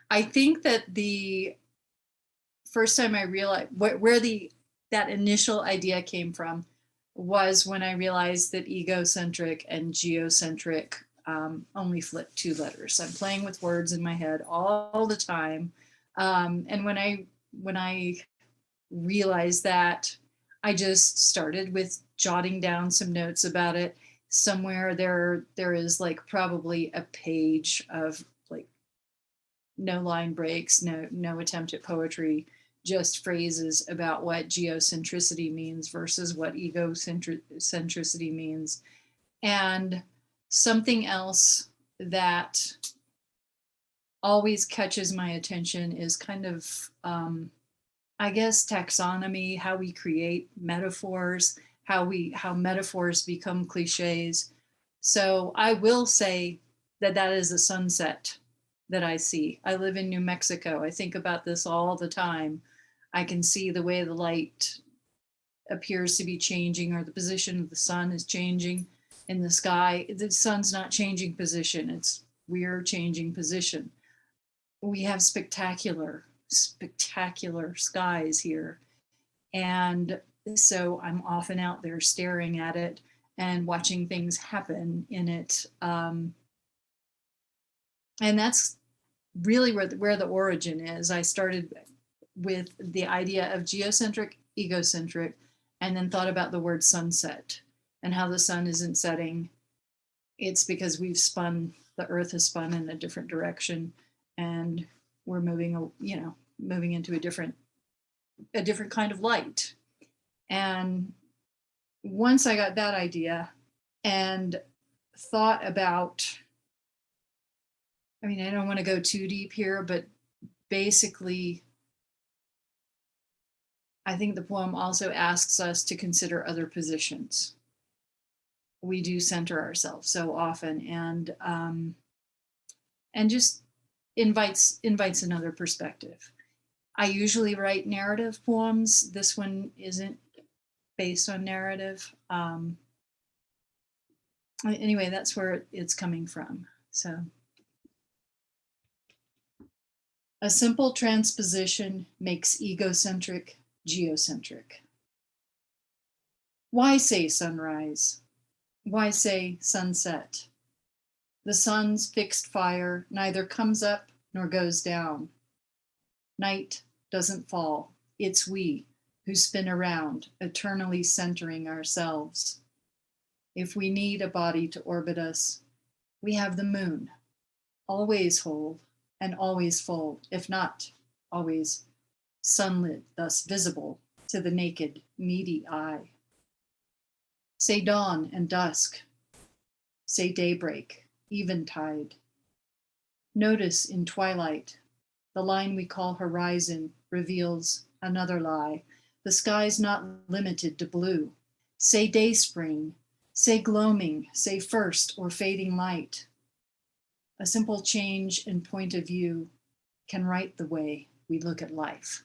I think that the first time I realized where that initial idea came from was when I realized that egocentric and geocentric only flip two letters. I'm playing with words in my head all the time, and when I realized that, I just started with jotting down some notes about it. Somewhere there is like probably a page of like no line breaks, no attempt at poetry, just phrases about what geocentricity means versus what egocentricity means. And something else that always catches my attention is kind of I guess taxonomy, how we create metaphors, how metaphors become cliches. So I will say that that is a sunset that I see. I live in New Mexico. I think about this all the time. I can see the way the light appears to be changing, or the position of the sun is changing in the sky. The sun's not changing position, it's we're changing position. We have spectacular skies here. And so I'm often out there staring at it and watching things happen in it. And that's really where the origin is. I started with the idea of geocentric, egocentric, and then thought about the word sunset and how the sun isn't setting. It's because the earth has spun in a different direction, and we're moving into a different kind of light. And once I got that idea and thought about, I mean, I don't want to go too deep here, but basically, I think the poem also asks us to consider other positions. We do center ourselves so often, and just invites another perspective. I usually write narrative poems. This one isn't based on narrative. Anyway, that's where it's coming from. So, a simple transposition makes egocentric geocentric. Why say sunrise? Why say sunset? The sun's fixed fire neither comes up nor goes down. Night doesn't fall. It's we who spin around, eternally centering ourselves. If we need a body to orbit us, we have the moon, always whole and always full, if not always sunlit, thus visible to the naked, needy eye. Say dawn and dusk, say daybreak, eventide. Notice in twilight, the line we call horizon reveals another lie. The sky's not limited to blue. Say dayspring, say gloaming, say first or fading light. A simple change in point of view can right the way we look at life.